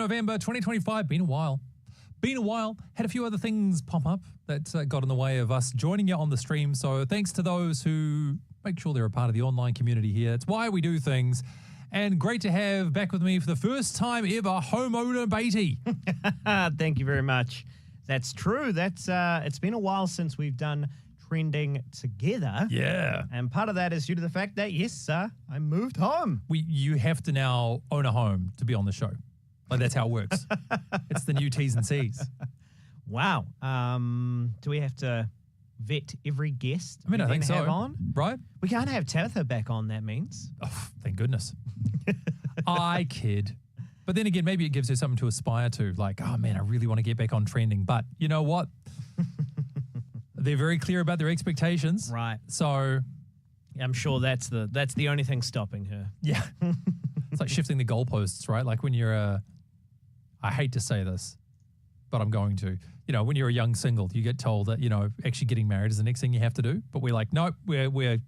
November 2025. Been a while. Had a few other things pop up that got in the way of us joining you on the stream. So thanks to those who make sure they're a part of the online community here. It's why we do things. And great to have back with me for the first time ever, homeowner Beatty. Thank you very much. That's true. It's been a while since we've done trending together. Yeah. And part of that is due to the fact that, yes, I moved home. You have to now own a home to be on the show. Like, that's how it works. It's the new T's and C's. Wow. Do we have to vet every guest I think so. have on? Right? We can't have Tabitha back on, that means. Oh, thank goodness. I kid. But then again, maybe it gives her something to aspire to. Like, oh man, I really want to get back on trending. But you know what? They're very clear about their expectations. Right. So I'm sure that's the only thing stopping her. Yeah. It's like shifting the goalposts, right? Like when you're I hate to say this, but I'm going to. You know, when you're a young single, you get told that, actually getting married is the next thing you have to do. But we're like, nope, we're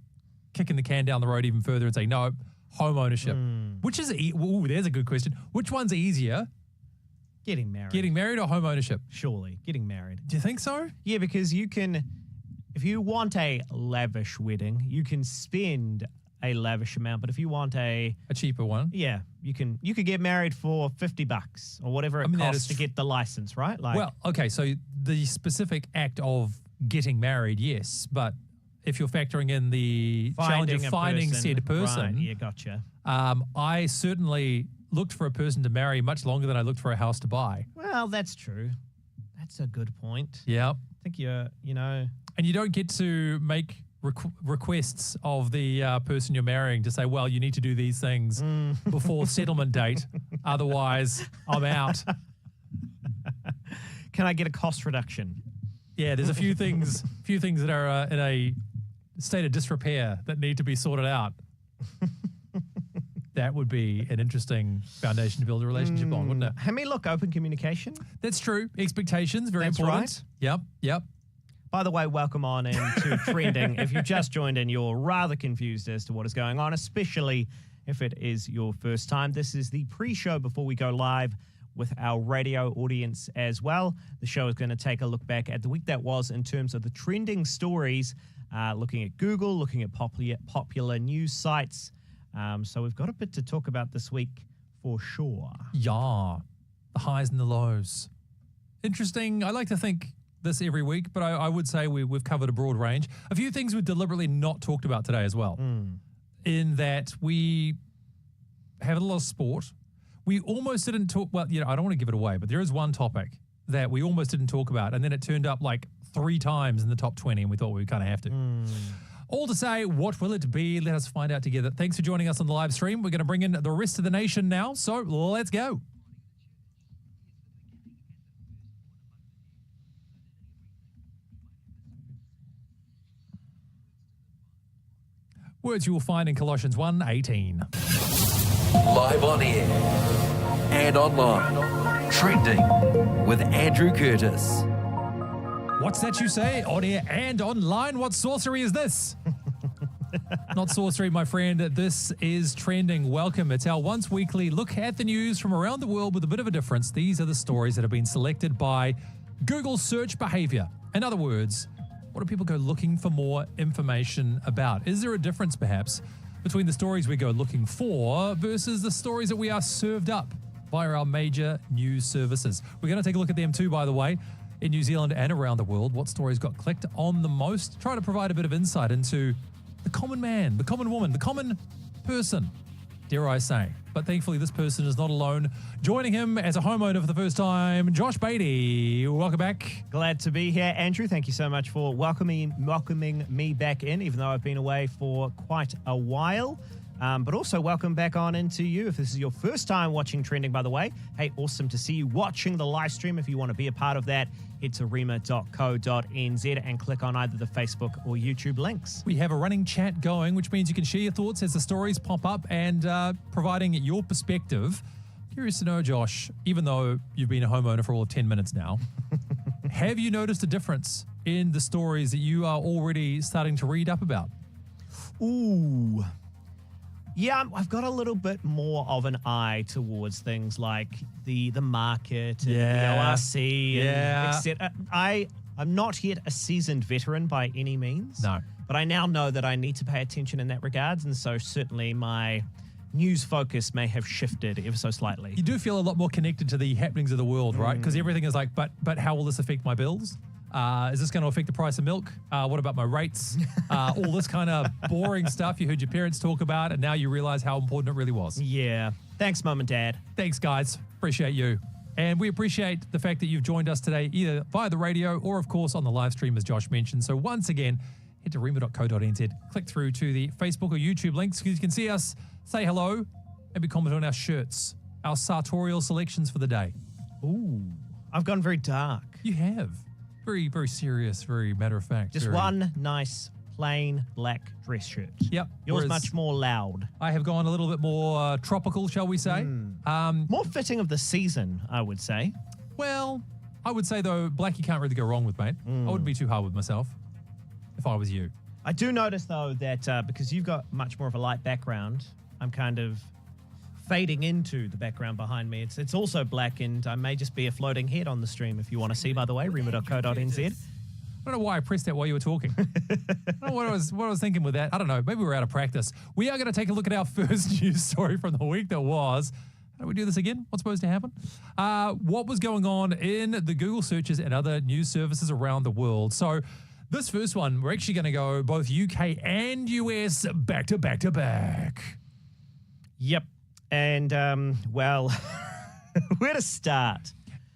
kicking the can down the road even further and saying, no, home ownership. Which is, there's a good question. Which one's easier? Getting married. Getting married or home ownership? Surely, getting married. Do you think so? Yeah, because you can, if you want a lavish wedding, you can spend a lavish amount. But if you want a cheaper one, yeah, you could get married for $50 or whatever it costs to get the license, right? Like, well, okay, so the specific act of getting married, yes, but if you're factoring in the challenge of finding said person, right, yeah, gotcha. I certainly looked for a person to marry much longer than I looked for a house to buy. Well, that's true. That's a good point. Yeah. I think And you don't get to make requests of the person you're marrying to say, well, you need to do these things before settlement date. Otherwise, I'm out. Can I get a cost reduction? Yeah, there's a few things that are in a state of disrepair that need to be sorted out. That would be an interesting foundation to build a relationship on, wouldn't it? I mean, look, open communication. That's true. Expectations, very That's important. Right. Yep. By the way, welcome on into Trending. If you've just joined in, you're rather confused as to what is going on, especially if it is your first time. This is the pre-show before we go live with our radio audience as well. The show is going to take a look back at the week that was in terms of the trending stories, looking at Google, looking at popular news sites. So we've got a bit to talk about this week for sure. Yeah, the highs and the lows. Interesting. I like to think this every week, but I would say we've covered a broad range. A few things we've deliberately not talked about today as well, in that we have a lot of sport. We almost didn't talk, well, I don't want to give it away, but there is one topic that we almost didn't talk about, and then it turned up like 3 times in the top 20, and we thought we would kind of have to. All to say, what will it be? Let us find out together. Thanks for joining us on the live stream. We're going to bring in the rest of the nation now, so let's go. Words you will find in Colossians 1:18. Live on air and online. Trending with Andrew Curtis. What's that you say? On air and online? What sorcery is this? Not sorcery, my friend. This is Trending. Welcome. It's our once weekly look at the news from around the world with a bit of a difference. These are the stories that have been selected by Google search behavior. In other words, what do people go looking for more information about? Is there a difference, perhaps, between the stories we go looking for versus the stories that we are served up via our major news services? We're going to take a look at them too, by the way, in New Zealand and around the world. What stories got clicked on the most? Try to provide a bit of insight into the common man, the common woman, the common person, dare I say. But thankfully, this person is not alone. Joining him as a homeowner for the first time, Josh Beatty. Welcome back. Glad to be here, Andrew. Thank you so much for welcoming me back in, even though I've been away for quite a while. But also welcome back on into you. If this is your first time watching Trending, by the way, hey, awesome to see you watching the live stream. If you want to be a part of that, head to rema.co.nz and click on either the Facebook or YouTube links. We have a running chat going, which means you can share your thoughts as the stories pop up and providing your perspective. Curious to know, Josh, even though you've been a homeowner for all of 10 minutes now, have you noticed a difference in the stories that you are already starting to read up about? Ooh. Yeah, I've got a little bit more of an eye towards things like the market and Yeah. the ORC and Yeah. etc. I'm not yet a seasoned veteran by any means. No. But I now know that I need to pay attention in that regards, and so certainly my news focus may have shifted ever so slightly. You do feel a lot more connected to the happenings of the world, right? Because everything is like, but how will this affect my bills? Is this going to affect the price of milk? What about my rates? All this kind of boring stuff you heard your parents talk about, and now you realize how important it really was. Yeah. Thanks, Mum and Dad. Thanks, guys. Appreciate you. And we appreciate the fact that you've joined us today, either via the radio or, of course, on the live stream, as Josh mentioned. So once again, head to rema.co.nz, click through to the Facebook or YouTube links so you can see us, say hello, maybe comment on our shirts, our sartorial selections for the day. Ooh. I've gone very dark. You have. Very, very serious, very matter of fact. Just very- one nice, plain black dress shirt. Yep. Yours Whereas much more loud. I have gone a little bit more tropical, shall we say. More fitting of the season, I would say. Well, I would say, though, black you can't really go wrong with, mate. I wouldn't be too hard with myself if I was you. I do notice, though, that because you've got much more of a light background, I'm kind of fading into the background behind me. It's also black, and I may just be a floating head on the stream if you want to see, by the way, rema.co.nz. I don't know why I pressed that while you were talking. I don't know what I was thinking with that. I don't know. Maybe we're out of practice. We are going to take a look at our first news story from the week that was. How do we do this again? What's supposed to happen? What was going on in the Google searches and other news services around the world? So this first one, we're actually going to go both UK and US back to back to back. Yep. And, well, where to start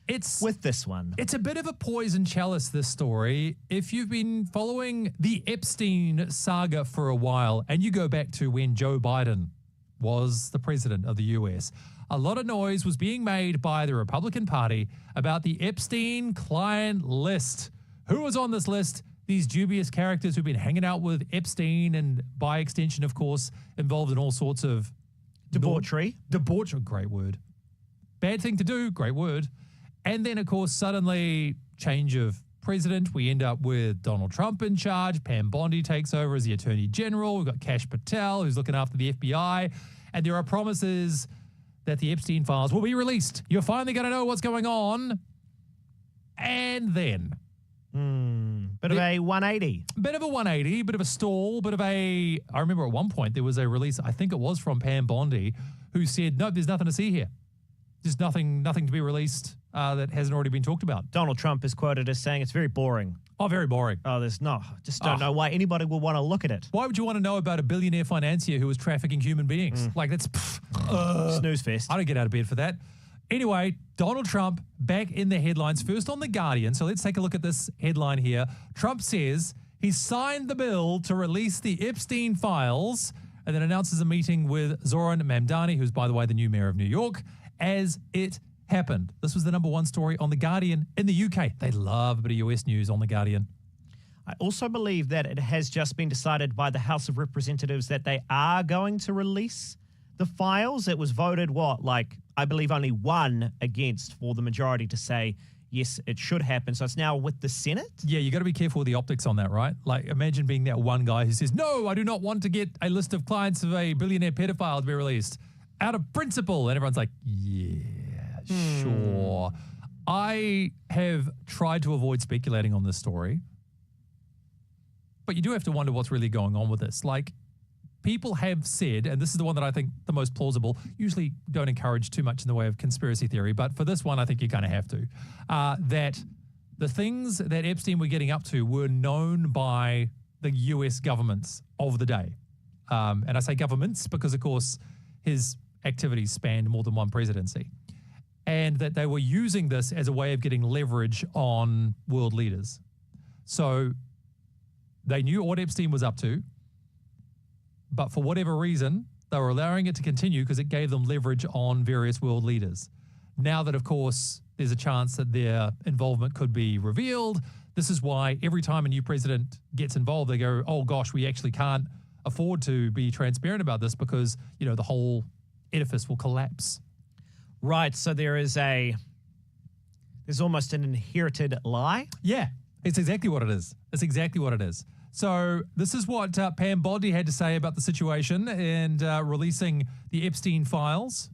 It's with this one? It's a bit of a poison chalice, this story. If you've been following the Epstein saga for a while, and you go back to when Joe Biden was the president of the US, a lot of noise was being made by the Republican Party about the Epstein client list. Who was on this list? These dubious characters who've been hanging out with Epstein and, by extension, of course, involved in all sorts of Debauchery. Debauchery, great word. Bad thing to do, great word. And then, of course, suddenly change of president. We end up with Donald Trump in charge. Pam Bondi takes over as the Attorney General. We've got Kash Patel, who's looking after the FBI. And there are promises that the Epstein files will be released. You're finally going to know what's going on. And then Bit of a 180. bit of a 180, bit of a stall, bit of a... I remember at one point there was a release, I think it was from Pam Bondi, who said, no, there's nothing to see here. There's nothing to be released that hasn't already been talked about. Donald Trump is quoted as saying it's very boring. Oh, very boring. Oh, just don't know why anybody would want to look at it. Why would you want to know about a billionaire financier who was trafficking human beings? Like, that's... Snooze fest. I don't get out of bed for that. Anyway, Donald Trump back in the headlines, first on The Guardian. So let's take a look at this headline here. Trump says he signed the bill to release the Epstein files and then announces a meeting with Zoran Mamdani, who's, by the way, the new mayor of New York, as it happened. This was the #1 story on The Guardian in the UK. They love a bit of US news on The Guardian. I also believe that it has just been decided by the House of Representatives that they are going to release the files. It was voted, I believe only one against for the majority to say, yes, it should happen. So it's now with the Senate. Yeah, you got to be careful with the optics on that, right? Like, imagine being that one guy who says, no, I do not want to get a list of clients of a billionaire pedophile to be released out of principle. And everyone's like, yeah, sure. I have tried to avoid speculating on this story, but you do have to wonder what's really going on with this. Like, people have said, and this is the one that I think the most plausible, usually don't encourage too much in the way of conspiracy theory, but for this one, I think you kind of have to, that the things that Epstein were getting up to were known by the US governments of the day. And I say governments because, of course, his activities spanned more than one presidency. And that they were using this as a way of getting leverage on world leaders. So they knew what Epstein was up to, but for whatever reason, they were allowing it to continue because it gave them leverage on various world leaders. Now that, of course, there's a chance that their involvement could be revealed, this is why every time a new president gets involved, they go, oh gosh, we actually can't afford to be transparent about this because, the whole edifice will collapse. Right. So there's almost an inherited lie. Yeah, it's exactly what it is. It's exactly what it is. So this is what Pam Boddy had to say about the situation and releasing the Epstein files.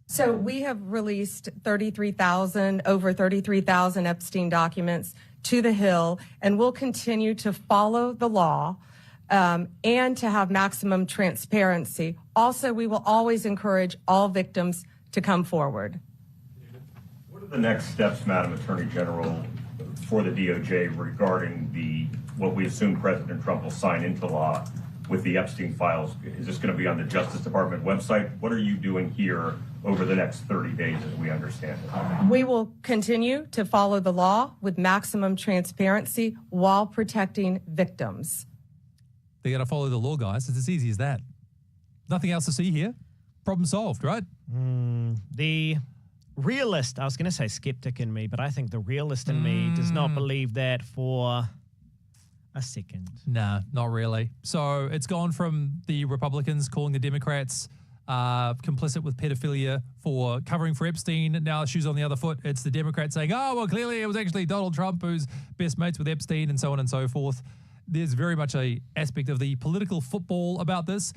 So we have released over 33,000 Epstein documents to the Hill, and we'll continue to follow the law and to have maximum transparency. Also, we will always encourage all victims to come forward. What are the next steps, Madam Attorney General, for the DOJ regarding what we assume President Trump will sign into law with the Epstein files? Is this going to be on the Justice Department website? What are you doing here over the next 30 days, as we understand it? We will continue to follow the law with maximum transparency while protecting victims. They got to follow the law, guys. It's as easy as that. Nothing else to see here. Problem solved, right? The realist, I was going to say skeptic in me, but I think the realist in me does not believe that for a second. Nah, not really. So it's gone from the Republicans calling the Democrats complicit with pedophilia for covering for Epstein. Now shoes on the other foot. It's the Democrats saying, oh, well, clearly it was actually Donald Trump who's best mates with Epstein and so on and so forth. There's very much a aspect of the political football about this,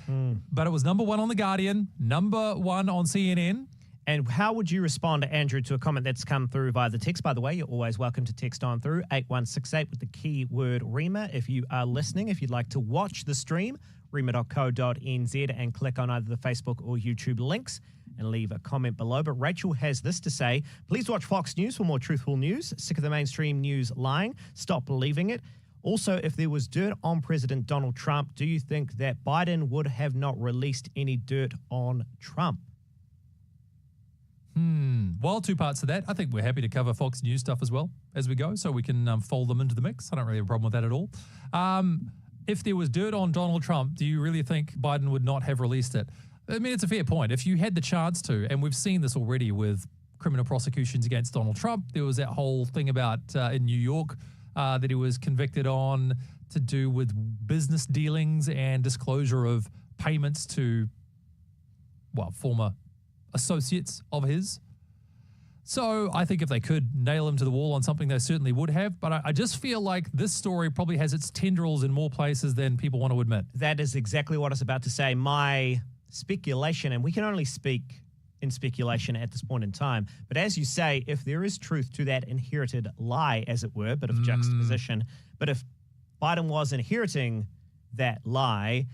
but it was number one on The Guardian, number one on CNN. And how would you respond, Andrew, to a comment that's come through via the text? By the way, you're always welcome to text on through 8168 with the keyword REMA. If you are listening, if you'd like to watch the stream, rema.co.nz and click on either the Facebook or YouTube links and leave a comment below. But Rachel has this to say: please watch Fox News for more truthful news. Sick of the mainstream news lying. Stop believing it. Also, if there was dirt on President Donald Trump, do you think that Biden would have not released any dirt on Trump? Well, two parts to that. I think we're happy to cover Fox News stuff as well as we go, so we can fold them into the mix. I don't really have a problem with that at all. If there was dirt on Donald Trump, do you really think Biden would not have released it? I mean, it's a fair point. If you had the chance to, and we've seen this already with criminal prosecutions against Donald Trump, there was that whole thing about in New York that he was convicted on to do with business dealings and disclosure of payments to, well, former associates of his. So I think if they could nail him to the wall on something, they certainly would have. But I just feel like this story probably has its tendrils in more places than people want to admit. That is exactly what I was about to say. My speculation, and we can only speak in speculation at this point in time, but as you say, if there is truth to that inherited lie, as it were, bit of juxtaposition, but if Biden was inheriting that lie,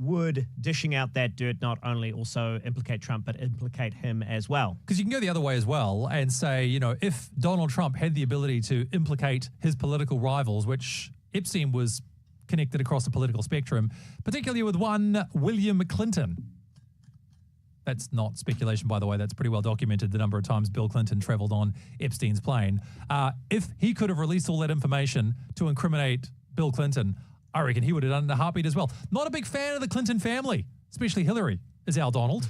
would dishing out that dirt not only also implicate Trump, but implicate him as well? Because you can go the other way as well and say, you know, if Donald Trump had the ability to implicate his political rivals, which Epstein was connected across the political spectrum, particularly with one William Clinton. That's not speculation, by the way. That's pretty well documented, the number of times Bill Clinton traveled on Epstein's plane. If he could have released all that information to incriminate Bill Clinton, I reckon he would have done it in a heartbeat as well. Not a big fan of the Clinton family, especially Hillary, is our Donald.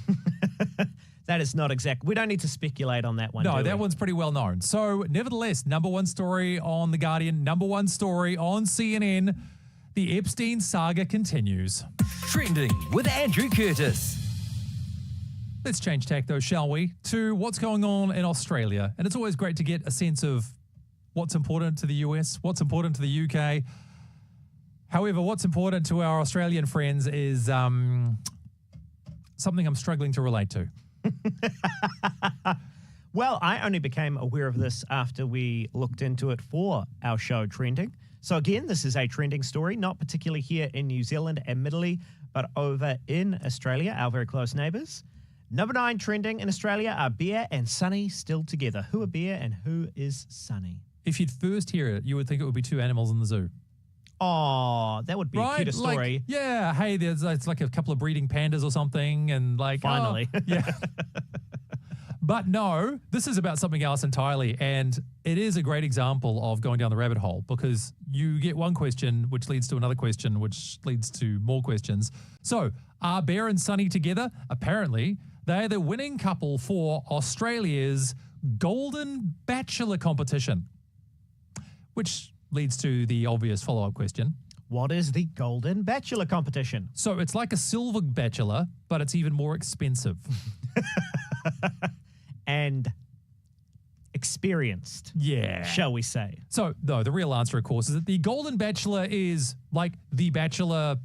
That is not exact. We don't need to speculate on that one. No, that one's pretty well known. So, nevertheless, number one story on The Guardian, number one story on CNN. The Epstein saga continues. Trending with Andrew Curtis. Let's change tack, though, shall we, to what's going on in Australia. And it's always great to get a sense of what's important to the US, what's important to the UK. However, what's important to our Australian friends is something I'm struggling to relate to. Well, I only became aware of this after we looked into it for our show Trending. So again, this is a trending story, not particularly here in New Zealand, admittedly, but over in Australia, our very close neighbours. Number 9 trending in Australia are Bear and Sunny still together. Who are Bear and who is Sunny? If you'd first hear it, you would think it would be two animals in the zoo. Oh, that would be a cuter story. Like, yeah, hey, it's like a couple of breeding pandas or something, and like finally, yeah. But no, this is about something else entirely, and it is a great example of going down the rabbit hole because you get one question, which leads to another question, which leads to more questions. So, are Bear and Sunny together? Apparently, they're the winning couple for Australia's Golden Bachelor competition, which leads to the obvious follow-up question. What is the Golden Bachelor competition? So it's like a Silver Bachelor, but it's even more expensive. And experienced, Yeah. shall we say. So, no, the real answer, of course, is that The Golden Bachelor is like The Bachelor.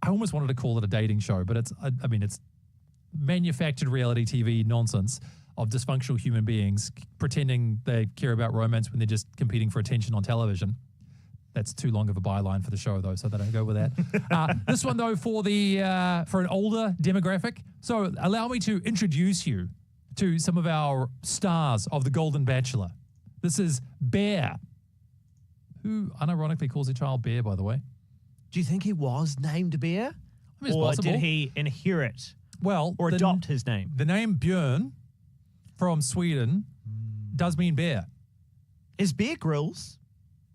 I almost wanted to call it a dating show, but it's manufactured reality TV nonsense of dysfunctional human beings pretending they care about romance when they're just competing for attention on television. That's too long of a byline for the show, though, so they don't go with that. This one, though, for an older demographic. So allow me to introduce you to some of our stars of The Golden Bachelor. This is Bear, who unironically calls a child Bear, by the way. Do you think he was named Bear? I mean, it's or possible. did he inherit Well, or adopt his name? The name Björn from Sweden does mean bear. Is Bear Grylls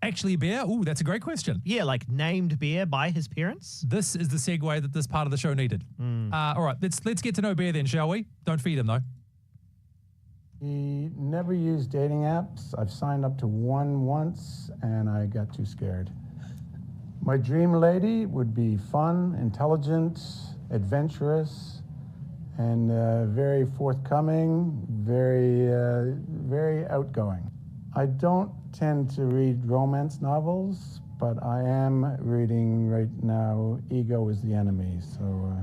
Actually a bear? Ooh, that's a great question. like named Bear by his parents? This is the segue that this part of the show needed. All right, let's get to know Bear then, shall we? Don't feed him, though. He never used dating apps. I've signed up to one once, and I got too scared. My dream lady would be fun, intelligent, adventurous, and very forthcoming, very outgoing. I don't tend to read romance novels, but I am reading right now Ego is the Enemy, so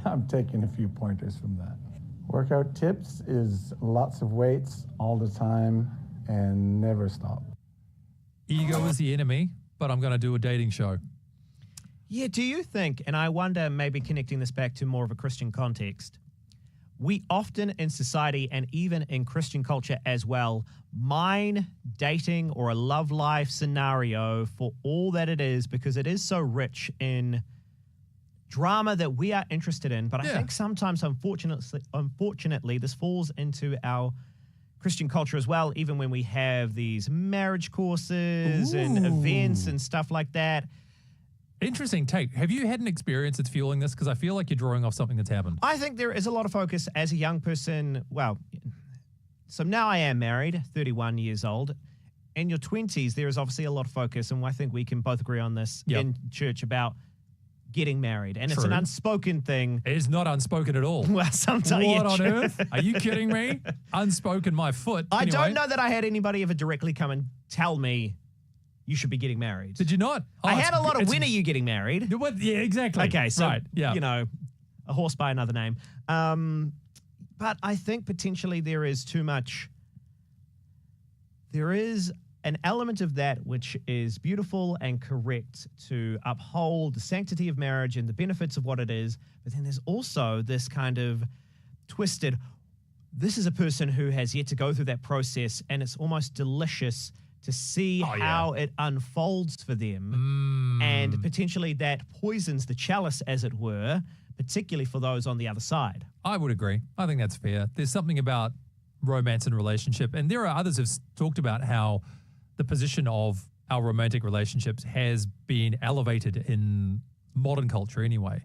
I'm taking a few pointers from that. Workout tips is lots of weights all the time and never stop. Ego is the enemy, but I'm going to do a dating show. Yeah, do you think, and I wonder maybe connecting this back to more of a Christian context, we often in society and even in Christian culture as well mine dating or a love life scenario for all that it is because it is so rich in drama that we are interested in. But I think sometimes, unfortunately, this falls into our Christian culture as well, even when we have these marriage courses and events and stuff like that. Interesting take. Have you had an experience that's fueling this? Because I feel like you're drawing off something that's happened. I think there is a lot of focus as a young person. Well, so now I am married, 31 years old. In your 20s, there is obviously a lot of focus, and I think we can both agree on this in church about getting married. And it's an unspoken thing. It is not unspoken at all. Well, sometimes. What on earth? Are you kidding me? Unspoken, my foot. I Anyway. don't know that I had anybody ever directly come and tell me you should be getting married. Did you not? Oh, I had a lot of when are you getting married? Yeah, exactly. Okay, so, right, yeah. you know, a horse by another name. But I think potentially there is too much. There is an element of that which is beautiful and correct to uphold the sanctity of marriage and the benefits of what it is. But then there's also this kind of twisted, this is a person who has yet to go through that process, and it's almost delicious to see how it unfolds for them. And potentially that poisons the chalice, as it were, particularly for those on the other side. I would agree. I think that's fair. There's something about romance and relationship, and there are others who've talked about how the position of our romantic relationships has been elevated in modern culture anyway,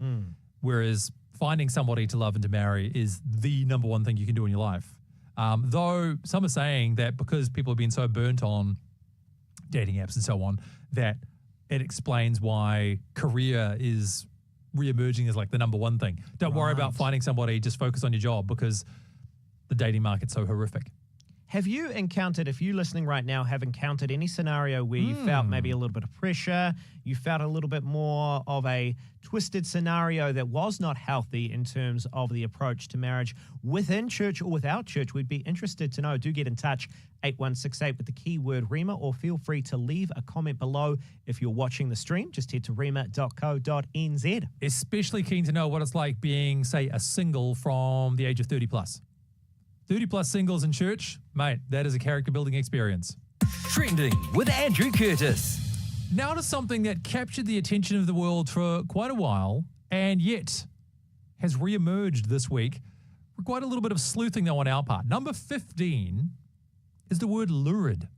whereas finding somebody to love and to marry is the number one thing you can do in your life. Though some are saying that because people have been so burnt on dating apps and so on, that it explains why career is reemerging as like the number one thing. Don't worry about finding somebody, just focus on your job because the dating market's so horrific. Have you encountered, if you listening right now have encountered any scenario where you felt maybe a little bit of pressure, you felt a little bit more of a twisted scenario that was not healthy in terms of the approach to marriage within church or without church? We'd be interested to know. Do get in touch, 8168 with the keyword Rema, or feel free to leave a comment below. If you're watching the stream, just head to rema.co.nz. Especially keen to know what it's like being, say, a single from the age of 30 plus. 30 plus singles in church, mate, that is a character building experience. Trending with Andrew Curtis. Now to something that captured the attention of the world for quite a while and yet has reemerged this week. Quite a little bit of sleuthing though on our part. Number 15 is the word lurid.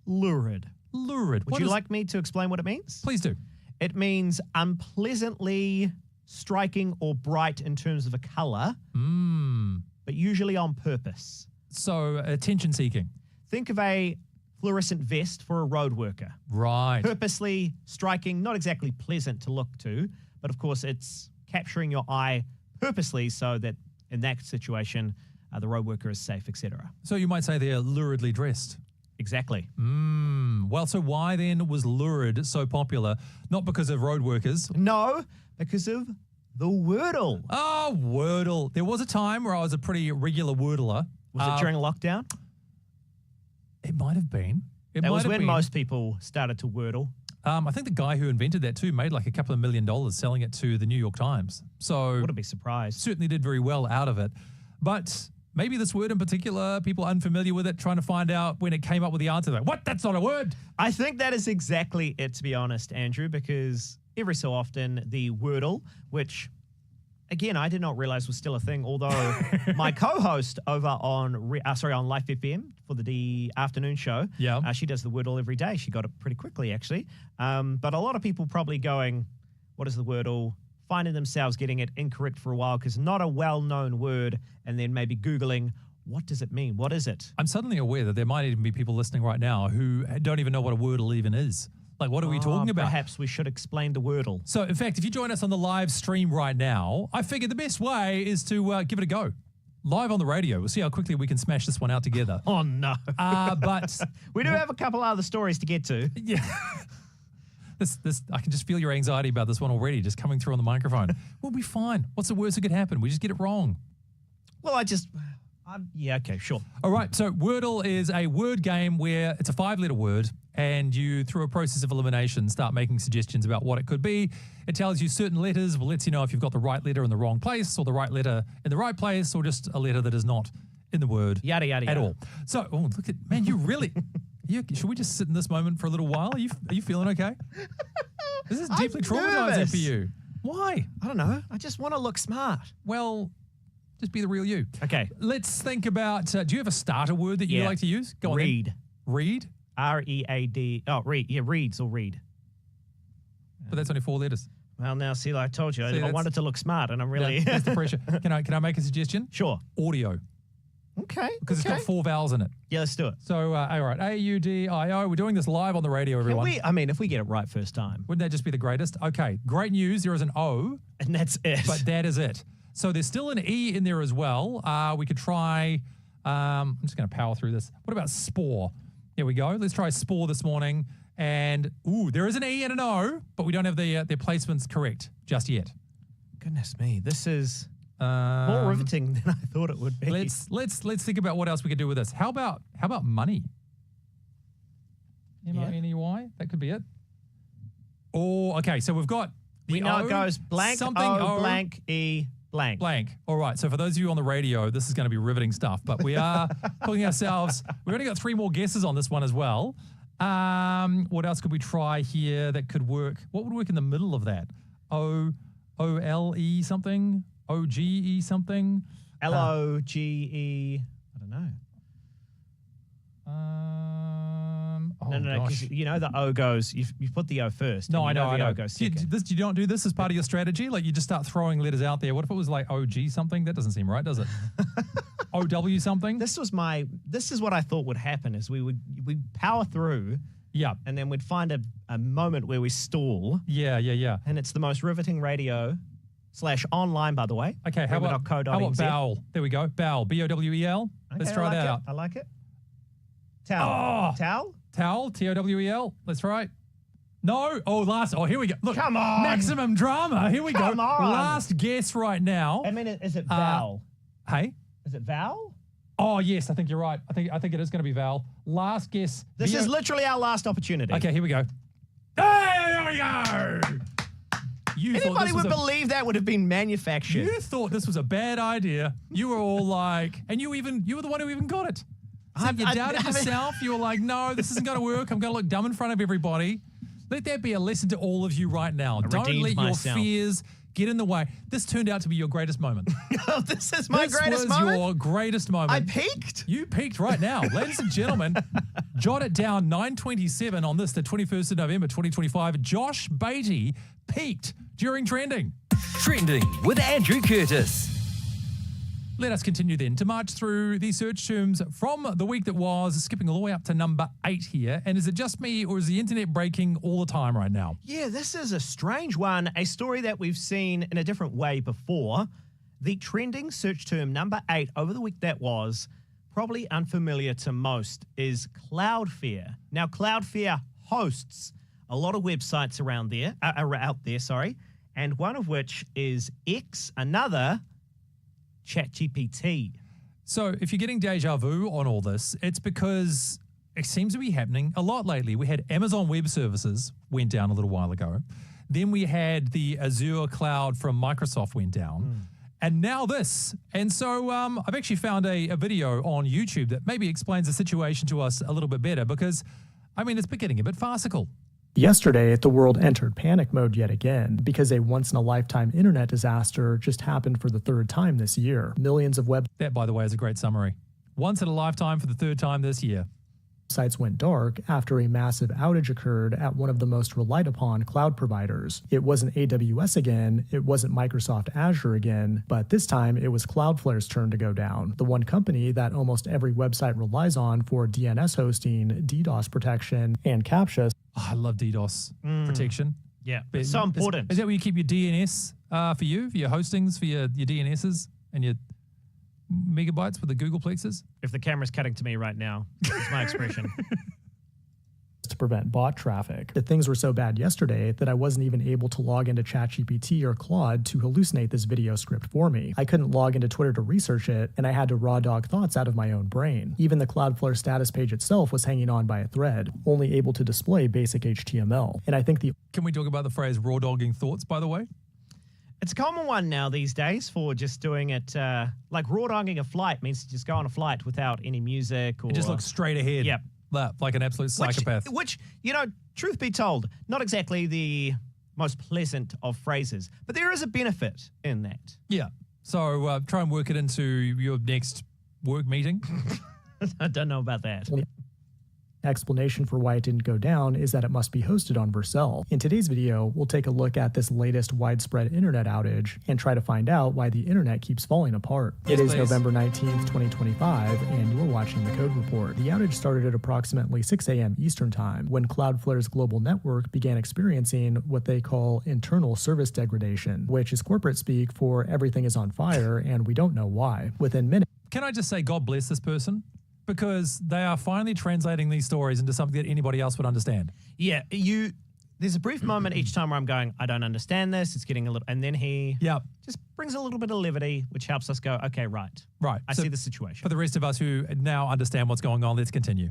Lurid. Lurid. Would you like me to explain what it means? Please do. It means unpleasantly striking or bright in terms of a color, but usually on purpose. So attention seeking. Think of a fluorescent vest for a road worker. Right. Purposely striking, not exactly pleasant to look to, but of course it's capturing your eye purposely so that in that situation, the road worker is safe, etc. So you might say they're luridly dressed. Exactly. Well, so why then was lurid so popular? Not because of road workers. No, because of the Wordle. Oh, Wordle. There was a time where I was a pretty regular Wordler. Was it during lockdown? It might have been. That was when most people started to Wordle. I think the guy who invented that too made like a couple of $1 million selling it to the New York Times. So Wouldn't be surprised. certainly did very well out of it. But maybe this word in particular, people unfamiliar with it, trying to find out when it came up with the answer. Like, what? That's not a word. I think that is exactly it, to be honest, Andrew, because every so often the Wordle, which, again, I did not realize was still a thing, although my co-host over on Life FM for the afternoon show, she does the Wordle every day. She got it pretty quickly, actually. But a lot of people probably going, what is the Wordle? Finding themselves getting it incorrect for a while because not a well-known word, and then maybe Googling, what does it mean? What is it? I'm suddenly aware that there might even be people listening right now who don't even know what a Wordle even is. Like, what are we talking about? Perhaps we should explain the Wordle. So, in fact, if you join us on the live stream right now, I figured the best way is to give it a go. Live on the radio. We'll see how quickly we can smash this one out together. Oh, no. But we do have a couple other stories to get to. Yeah. This I can just feel your anxiety about this one already, just coming through on the microphone. We'll be fine. What's the worst that could happen? We just get it wrong. Well, yeah, okay, sure. All right, so Wordle is a word game where it's a 5-letter word, and you, through a process of elimination, start making suggestions about what it could be. It tells you certain letters, lets you know if you've got the right letter in the wrong place, or the right letter in the right place, or just a letter that is not in the word yada, yada, at yada. all. So, look at, man, you really... should we just sit in this moment for a little while? Are you feeling okay? This is deeply traumatizing nervous. for you. Why? I don't know. I just want to look smart. Well, just be the real you. Okay. Let's think about, do you have a starter word that you like to use? Go on. Read. Then. Read? R-E-A-D. Oh, read. Yeah, reads or read. But that's only 4 letters. Well, now, see, like I told you, I wanted to look smart, and I'm really... That's the pressure. Can I make a suggestion? Sure. Audio. Okay. Because it's got 4 vowels in it. Yeah, let's do it. So, all right, A-U-D-I-O. We're doing this live on the radio, everyone. If we get it right first time. Wouldn't that just be the greatest? Okay, great news. There is an O. And that's it. But that is it. So there's still an E in there as well. We could try, I'm just going to power through this. What about spore? Here we go. Let's try spore this morning. And, there is an E and an O, but we don't have their placements correct just yet. Goodness me, this is... more riveting than I thought it would be. Let's think about what else we could do with this. How about money? M-O-N-E-Y? That could be it. Oh, okay. So we've got we know it goes blank O, blank E, blank. Blank. All right. So for those of you on the radio, this is going to be riveting stuff. But we are putting ourselves. We've only got 3 more guesses on this one as well. What else could we try here that could work? What would work in the middle of that? O-L-E something? O-G-E something? L-O-G-E, I don't know. No, because you know the O goes, you put the O first. No, I know. The O goes second. Do you not do this as part of your strategy? Like you just start throwing letters out there. What if it was like O-G something? That doesn't seem right, does it? O-W something? This is what I thought would happen is we'd power through. Yeah. And then we'd find a moment where we stall. Yeah. And it's the most riveting radio / online, by the way. Okay, how about bowel? There we go. Bowel. B-O-W-E-L. Okay, Let's try that out. I like it. Towel. Towel? Towel. T-O-W-E-L. Let's try it. No. Oh, here we go. Look. Come on. Maximum drama. Here we go. Come on. Last guess right now. I mean, is it vowel? Hey? Is it vowel? Oh, yes. I think you're right. I think it is going to be vowel. Last guess. This is literally our last opportunity. Okay, here we go. Hey, there we go. Anybody would believe that would have been manufactured. You thought this was a bad idea. You were all like, and you were the one who even got it. So you doubted yourself. You were like, no, this isn't going to work. I'm going to look dumb in front of everybody. Let that be a lesson to all of you right now. Don't let your fears get in the way. This turned out to be your greatest moment. This is my greatest moment? This was your greatest moment. I peaked? You peaked right now. Ladies and gentlemen, jot it down, 9:27 on this, the 21st of November, 2025. Josh Beatty peaked during Trending. Trending with Andrew Curtis. Let us continue then to march through these search terms from the week that was, skipping all the way up to number 8 here. And is it just me or is the internet breaking all the time right now? Yeah, this is a strange one, a story that we've seen in a different way before. The trending search term number 8 over the week that was, probably unfamiliar to most, is Cloudflare. Now, Cloudflare hosts a lot of websites out there, and one of which is X, another ChatGPT. So if you're getting deja vu on all this, it's because it seems to be happening a lot lately. We had Amazon Web Services went down a little while ago. Then we had the Azure cloud from Microsoft went down. And now this. And so I've actually found a video on YouTube that maybe explains the situation to us a little bit better because, I mean, it's getting a bit farcical. Yesterday, the world entered panic mode yet again because a once-in-a-lifetime internet disaster just happened for the third time this year. Millions of That, by the way, is a great summary. Once in a lifetime for the third time this year. websites went dark after a massive outage occurred at one of the most relied upon cloud providers. It wasn't AWS again, it wasn't Microsoft Azure again, but this time it was Cloudflare's turn to go down. The one company that almost every website relies on for DNS hosting, DDoS protection, and CAPTCHA. Oh, I love DDoS protection. Yeah, it's so important. Is that where you keep your DNS for your hostings, for your DNSs and your megabytes with the Googleplexes? If the camera's cutting to me right now, it's my expression. To prevent bot traffic. The things were so bad yesterday that I wasn't even able to log into ChatGPT or Claude to hallucinate this video script for me. I couldn't log into Twitter to research it, and I had to raw dog thoughts out of my own brain. Even the Cloudflare status page itself was hanging on by a thread, only able to display basic HTML. And I think Can we talk about the phrase raw dogging thoughts, by the way? It's a common one now these days for just doing it, like raw dogging a flight means to just go on a flight without any music or... It just looks straight ahead. Yep. Like an absolute psychopath. Which, truth be told, not exactly the most pleasant of phrases, but there is a benefit in that. Yeah. So try and work it into your next work meeting. I don't know about that. explanation for why it didn't go down is that it must be hosted on Vercel. In today's video, we'll take a look at this latest widespread internet outage and try to find out why the internet keeps falling apart. Yes, it is please. November 19th, 2025, and you're watching The Code Report. The outage started at approximately 6 a.m. Eastern Time when Cloudflare's global network began experiencing what they call internal service degradation, which is corporate speak for everything is on fire and we don't know why. Within minutes, Can I just say God bless this person? Because they are finally translating these stories into something that anybody else would understand. Yeah, there's a brief moment each time where I'm going, I don't understand this. It's getting a little, and then he just brings a little bit of levity, which helps us go, okay, right. I So see the situation. For the rest of us who now understand what's going on, let's continue.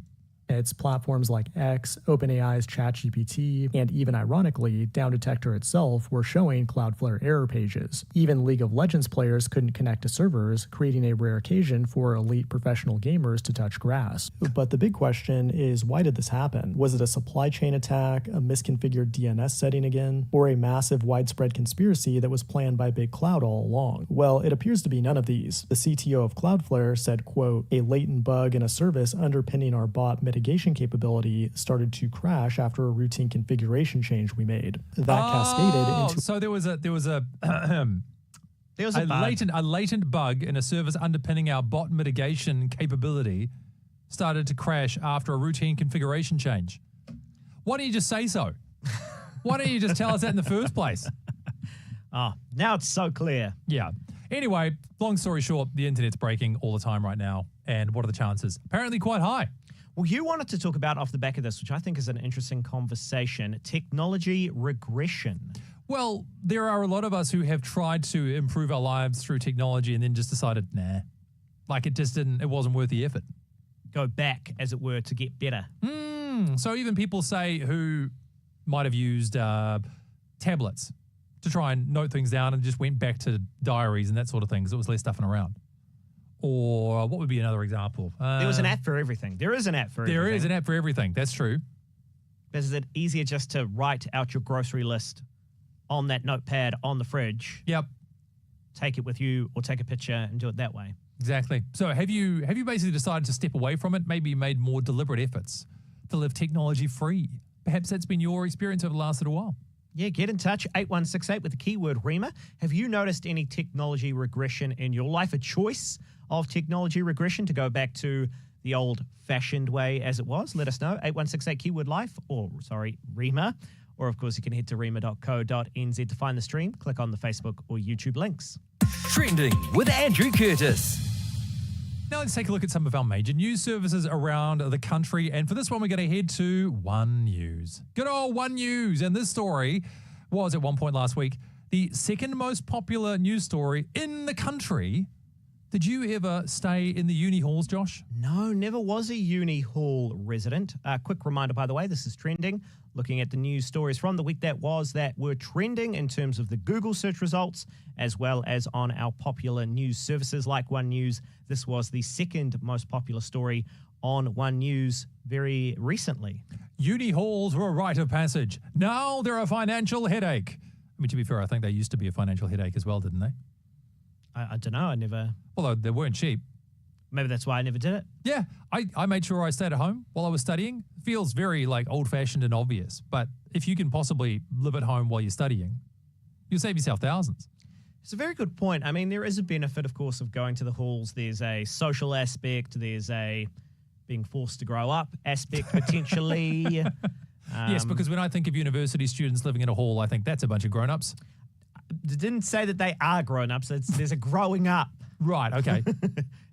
it's platforms like X, OpenAI's ChatGPT, and even ironically, Down Detector itself were showing Cloudflare error pages. Even League of Legends players couldn't connect to servers, creating a rare occasion for elite professional gamers to touch grass. But the big question is, why did this happen? Was it a supply chain attack, a misconfigured DNS setting again, or a massive widespread conspiracy that was planned by Big Cloud all along? Well, it appears to be none of these. The CTO of Cloudflare said, quote, "A latent bug in a service underpinning our bot mitigation capability started to crash after a routine configuration change we made. That cascaded into..." So there was a There was a bug. latent bug in a service underpinning our bot mitigation capability started to crash after a routine configuration change. Why don't you just say so? Why don't you just tell us that in the first place? Oh, now it's so clear. Yeah. Anyway, long story short, the internet's breaking all the time right now. And what are the chances? Apparently quite high. Well, you wanted to talk about off the back of this, which I think is an interesting conversation, technology regression. Well, there are a lot of us who have tried to improve our lives through technology and then just decided, nah, like it wasn't worth the effort. Go back, as it were, to get better. So even people say who might have used tablets to try and note things down and just went back to diaries and that sort of thing because it was less stuffing around. Or what would be another example? There was an app for everything. There is an app for everything. There is an app for everything. That's true. But is it easier just to write out your grocery list on that notepad on the fridge, Yep, take it with you, or take a picture and do it that way? exactly. So have you basically decided to step away from it, maybe made more deliberate efforts to live technology free? Perhaps that's been your experience over the last little while. Yeah, get in touch, 8168 with the keyword REMA. Have you noticed any technology regression in your life? A choice of technology regression to go back to the old-fashioned way as it was? Let us know, 8168 keyword life, or REMA. Or, of course, you can head to rema.co.nz to find the stream. Click on the Facebook or YouTube links. Trending with Andrew Curtis. Now let's take a look at some of our major news services around the country. And for this one, we're going to head to One News. Good old One News. And this story was at one point last week the second most popular news story in the country. Did you ever stay in the uni halls, Josh? No, never was a uni hall resident. Quick reminder, by the way, this is Trending. Looking at the news stories from the week that were trending in terms of the Google search results, as well as on our popular news services like One News. This was the second most popular story on One News very recently. Uni halls were a rite of passage. Now they're a financial headache. I mean, to be fair, I think they used to be a financial headache as well, didn't they? I don't know. I never. Although they weren't cheap. Maybe that's why I never did it. Yeah, I made sure I stayed at home while I was studying. Feels very like old-fashioned and obvious, but if you can possibly live at home while you're studying, you'll save yourself thousands. It's a very good point. I mean, there is a benefit, of course, of going to the halls. There's a social aspect. There's a being forced to grow up aspect, potentially. Yes, because when I think of university students living in a hall, I think that's a bunch of grown-ups. Didn't say that they are grown-ups. There's a growing up. Right, okay.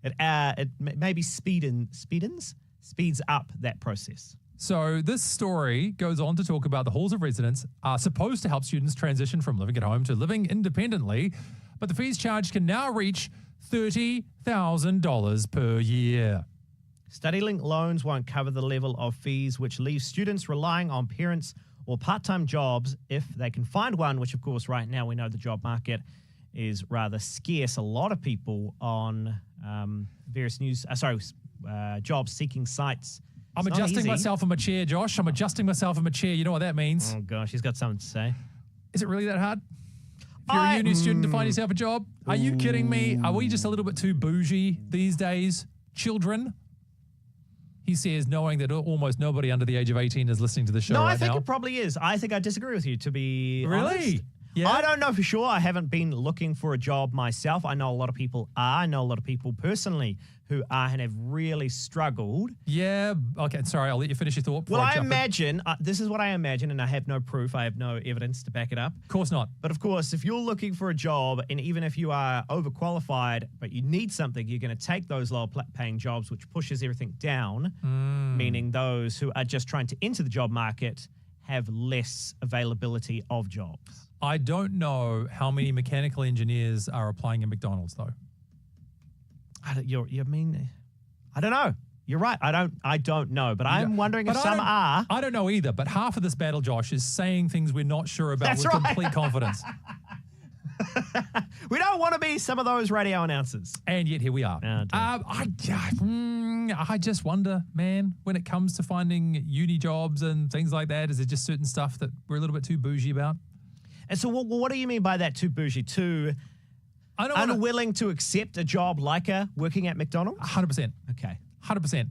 It maybe speeds up that process. So this story goes on to talk about the halls of residence are supposed to help students transition from living at home to living independently, but the fees charged can now reach $30,000 per year. Study-linked loans won't cover the level of fees, which leaves students relying on parents or part-time jobs if they can find one, which, of course, right now we know the job market is rather scarce. A lot of people on various job-seeking sites. I'm adjusting myself in my chair, Josh. I'm adjusting myself in my chair. You know what that means. Oh, gosh, he's got something to say. Is it really that hard? If you're a uni student to find yourself a job? Are you kidding me? Are we just a little bit too bougie these days? Children? He says, knowing that almost nobody under the age of 18 is listening to the show right now. No, I think it probably is. I think I disagree with you, to be honest. Yeah. I don't know for sure. I haven't been looking for a job myself. I know a lot of people are. I know a lot of people personally who are and have really struggled. Yeah. Okay. Sorry, I'll let you finish your thought. Well, I imagine, this is what I imagine, and I have no proof. I have no evidence to back it up. Of course not. But of course, if you're looking for a job, and even if you are overqualified, but you need something, you're going to take those low-paying jobs, which pushes everything down, meaning those who are just trying to enter the job market have less availability of jobs. I don't know how many mechanical engineers are applying at McDonald's, though. I don't know. You're right. I don't know, but I'm wondering if some are. I don't know either, but half of this battle, Josh, is saying things we're not sure about with complete confidence. We don't want to be some of those radio announcers. And yet here we are. I just wonder, man, when it comes to finding uni jobs and things like that, is there just certain stuff that we're a little bit too bougie about? And so what do you mean by that, too bougie? Too unwilling to accept a job like working at McDonald's? 100%. Okay. 100%.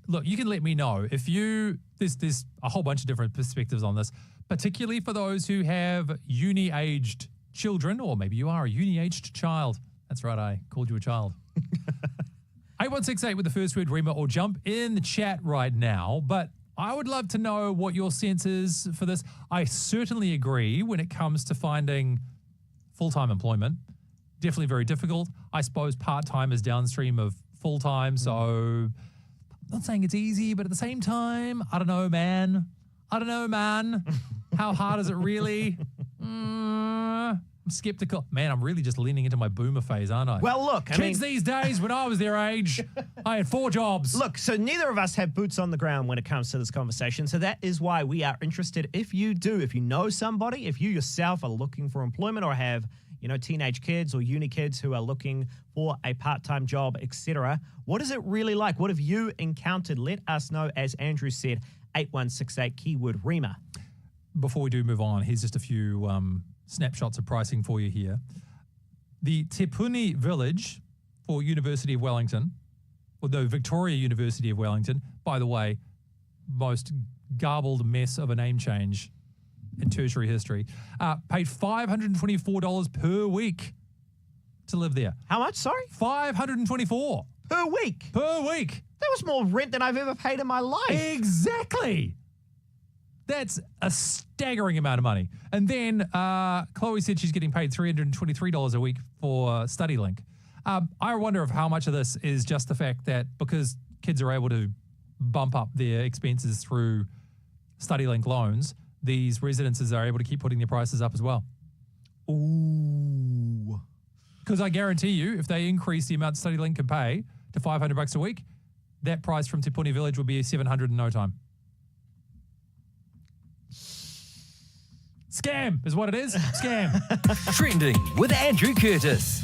Look, you can let me know if there's a whole bunch of different perspectives on this, particularly for those who have uni-aged children, or maybe you are a uni-aged child. That's right, I called you a child. 8168 with the first word, Rima, or jump in the chat right now, but I would love to know what your sense is for this. I certainly agree when it comes to finding full-time employment. Definitely very difficult. I suppose part-time is downstream of full-time, so I'm not saying it's easy, but at the same time, I don't know, man. How hard is it really? I'm skeptical. Man, I'm really just leaning into my boomer phase, aren't I? Well, look, Kids these days, when I was their age, I had 4 jobs. Look, so neither of us have boots on the ground when it comes to this conversation. So that is why we are interested. If you know somebody, if you yourself are looking for employment or have, teenage kids or uni kids who are looking for a part-time job, etc., what is it really like? What have you encountered? Let us know, as Andrew said, 8168 keyword Rima. Before we do move on, here's just a few snapshots of pricing for you here. The Te Puni Village for University of Wellington, or the Victoria University of Wellington, by the way, most garbled mess of a name change in tertiary history, paid $524 per week to live there. How much, sorry? $524. Per week? Per week. That was more rent than I've ever paid in my life. Exactly. That's a staggering amount of money. And then Chloe said she's getting paid $323 a week for StudyLink. I wonder if how much of this is just the fact that because kids are able to bump up their expenses through StudyLink loans, these residences are able to keep putting their prices up as well. Ooh. Because I guarantee you, if they increase the amount StudyLink can pay to $500 a week, that price from Te Puni Village will be $700 in no time. Scam is what it is. Scam. Trending with Andrew Curtis.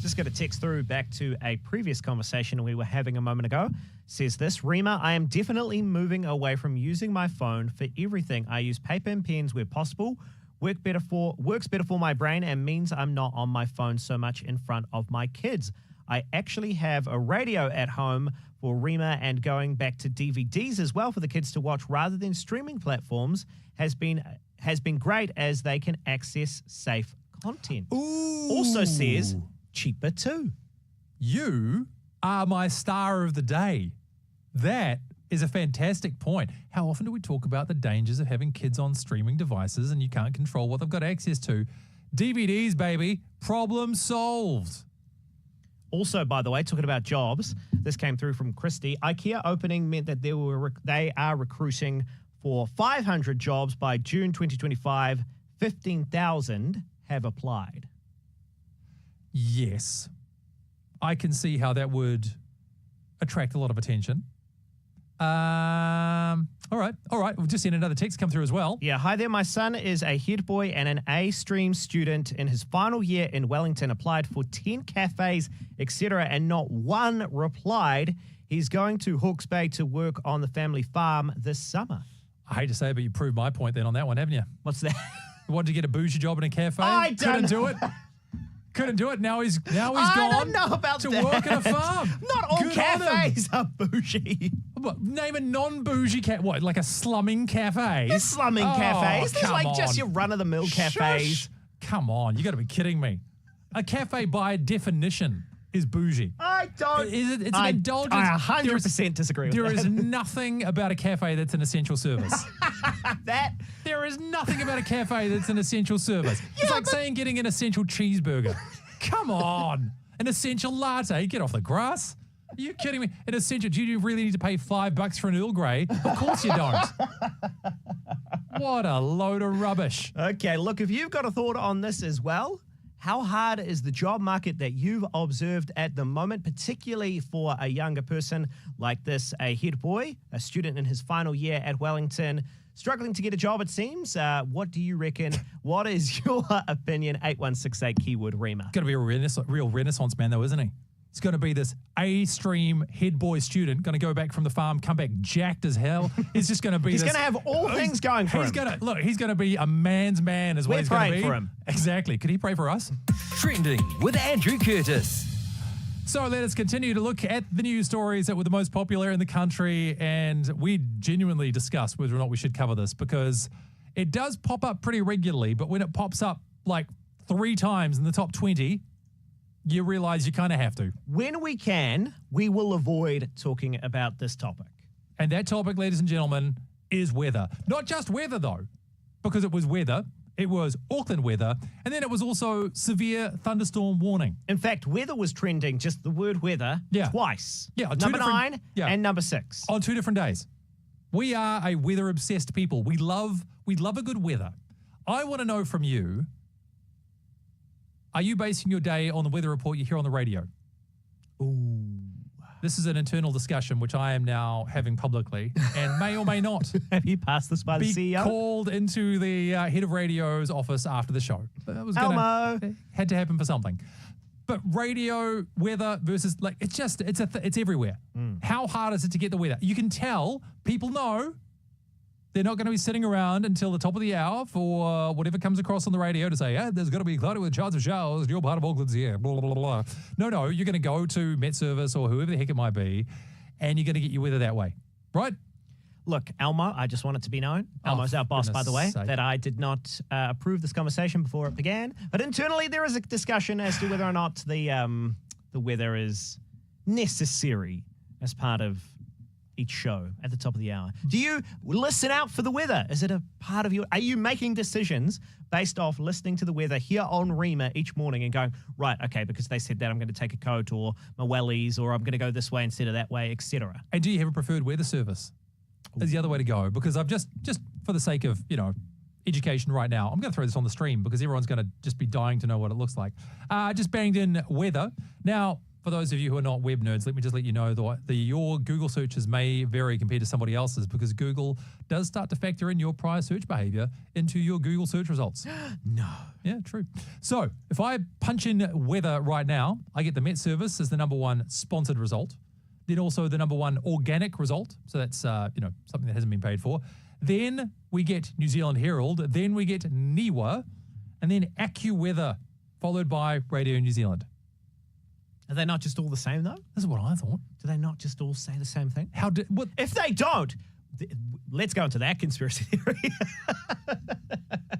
Just got a text through back to a previous conversation we were having a moment ago. Says this, Rima, I am definitely moving away from using my phone for everything. I use paper and pens where possible. Works better for my brain and means I'm not on my phone so much in front of my kids. I actually have a radio at home for Rima, and going back to DVDs as well for the kids to watch rather than streaming platforms has been great as they can access safe content. Ooh. Also says cheaper too. You are my star of the day. That is a fantastic point. How often do we talk about the dangers of having kids on streaming devices and you can't control what they've got access to? DVDs, baby. Problem solved. Also, by the way, talking about jobs, this came through from Christy. IKEA opening meant that they are recruiting for 500 jobs by June 2025. 15,000 have applied. Yes. I can see how that would attract a lot of attention. All right. We've just seen another text come through as well. Yeah, hi there. My son is a head boy and an A-stream student in his final year in Wellington, applied for 10 cafes, etc., and not one replied. He's going to Hawke's Bay to work on the family farm this summer. I hate to say it, but you proved my point then on that one, haven't you? What's that? You wanted to get a bougie job in a cafe? I Couldn't do it. Couldn't do it. Now he's gone I don't know about to that. work at a farm. Not all Good on him. cafes are bougie. What, name a non-bougie cafe. What, like a slumming cafe? There's slumming cafes. There's come like on. just your run-of-the-mill cafes. Shush. Come on, you got to be kidding me. A cafe, by definition, is bougie. I don't. It's an indulgence. I 100% disagree with There that. is nothing about a cafe that's an essential service. that. There is nothing about a cafe that's an essential service. It's like saying getting an essential cheeseburger. Come on. An essential latte. Get off the grass. Are you kidding me? An essential. Do you really need to pay $5 for an Earl Grey? Of course you don't. What a load of rubbish. Okay, look, if you've got a thought on this as well, how hard is the job market that you've observed at the moment, particularly for a younger person like this, a head boy, a student in his final year at Wellington, struggling to get a job, it seems. What do you reckon? What is your opinion? 8168 keyword Rima. Going to be a real renaissance man, though, isn't he? It's going to be this A-stream head boy student, going to go back from the farm, come back jacked as hell. He's just going to be He's going to have all things going for him. He's going to be a man's man is what We're he's going to praying be. for him. Exactly. Could he pray for us? Trending with Andrew Curtis. So let us continue to look at the news stories that were the most popular in the country, and we genuinely discuss whether or not we should cover this because it does pop up pretty regularly, but when it pops up like 3 times in the top 20, you realize you kind of have to. When we can, we will avoid talking about this topic. And that topic, ladies and gentlemen, is weather. Not just weather, though, because it was weather. It was Auckland weather, and then it was also severe thunderstorm warning. In fact, weather was trending, just the word weather, twice. Yeah, number 9 and number 6. On 2 different days. We are a weather-obsessed people. We love a good weather. I want to know from you, are you basing your day on the weather report you hear on the radio? Ooh. This is an internal discussion which I am now having publicly and may or may not Have you passed this by the be CEO? called into the head of radio's office after the show. That was Elmo. had to happen for something. But radio, weather versus, like, it's everywhere. How hard is it to get the weather? You can tell, people know they're not going to be sitting around until the top of the hour for whatever comes across on the radio to say, there's going to be cloudy with a chance of showers in your part of Auckland's here, blah, blah, blah, blah. No, you're going to go to Met Service or whoever the heck it might be, and you're going to get your weather that way, right? Look, Elmo, I just want it to be known. Elmo's our boss, by the way, sake. that I did not approve this conversation before it began. But internally, there is a discussion as to whether or not the weather is necessary as part of each show at the top of the hour. Do you listen out for the weather? Is it a part of are you making decisions based off listening to the weather here on Rima each morning and going, right, okay, because they said that I'm going to take a coat or my wellies, or I'm going to go this way instead of that way, etc. And do you have a preferred weather service? Is the other way to go? Because I've just for the sake of, education right now, I'm going to throw this on the stream because everyone's going to just be dying to know what it looks like. Just banged in weather. Now, for those of you who are not web nerds, let me just let you know that your Google searches may vary compared to somebody else's, because Google does start to factor in your prior search behavior into your Google search results. No. Yeah, true. So if I punch in weather right now, I get the Met Service as the number one sponsored result. Then also the number one organic result. So that's, something that hasn't been paid for. Then we get New Zealand Herald. Then we get NIWA. And then AccuWeather, followed by Radio New Zealand. Are they not just all the same, though? This is what I thought. Do they not just all say the same thing? What? If they don't, let's go into that conspiracy theory.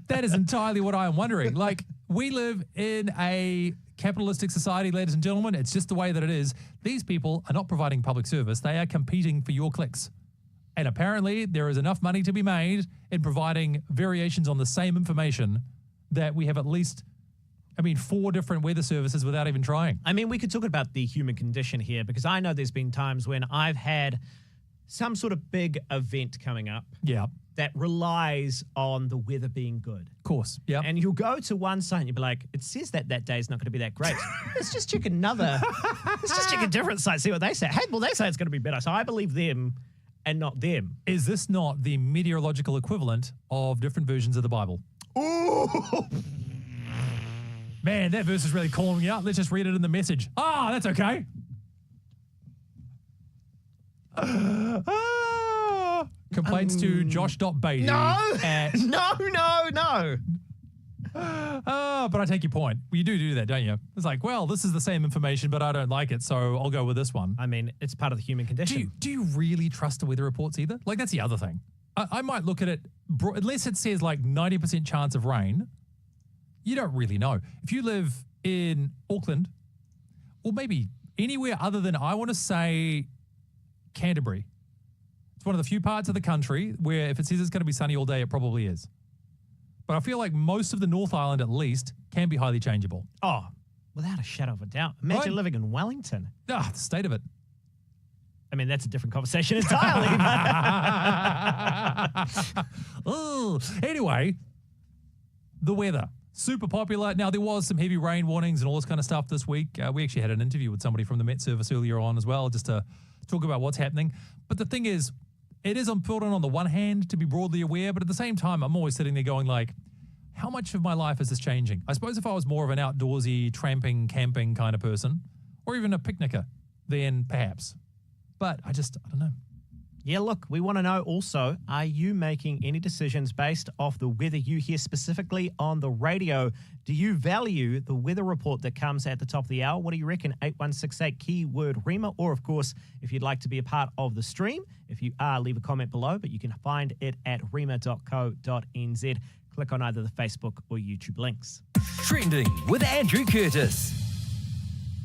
That is entirely what I am wondering. Like, we live in a capitalistic society, ladies and gentlemen. It's just the way that it is. These people are not providing public service. They are competing for your clicks. And apparently there is enough money to be made in providing variations on the same information that we have at least 4 different weather services without even trying. We could talk about the human condition here, because I know there's been times when I've had some sort of big event coming up that relies on the weather being good. Of course, yeah. And you'll go to one site and you'll be like, it says that day is not going to be that great. Let's just check a different site, see what they say. Hey, well, they say it's going to be better, so I believe them and not them. Is this not the meteorological equivalent of different versions of the Bible? Ooh! Man, that verse is really calling me out. Let's just read it in the message. That's okay. Complaints to Josh.Beatty. No! No. But I take your point. You do that, don't you? It's like, well, this is the same information, but I don't like it, so I'll go with this one. It's part of the human condition. Do you really trust the weather reports either? Like, that's the other thing. I might look at it, unless it says like 90% chance of rain, you don't really know. If you live in Auckland, or maybe anywhere other than, I want to say, Canterbury. It's one of the few parts of the country where if it says it's going to be sunny all day, it probably is. But I feel like most of the North Island, at least, can be highly changeable. Oh, without a shadow of a doubt. Imagine living in Wellington. The state of it. That's a different conversation entirely. Anyway, the weather. Super popular. Now, there was some heavy rain warnings and all this kind of stuff this week. We actually had an interview with somebody from the Met Service earlier on as well, just to talk about what's happening. But the thing is, it is important on the one hand to be broadly aware, but at the same time, I'm always sitting there going like, how much of my life is this changing? I suppose if I was more of an outdoorsy, tramping, camping kind of person, or even a picnicker, then perhaps. But I don't know. Yeah, look, we want to know also, are you making any decisions based off the weather you hear specifically on the radio? Do you value the weather report that comes at the top of the hour? What do you reckon? 8168 keyword Rima. Or, of course, if you'd like to be a part of the stream, if you are, leave a comment below, but you can find it at rima.co.nz. Click on either the Facebook or YouTube links. Trending with Andrew Curtis.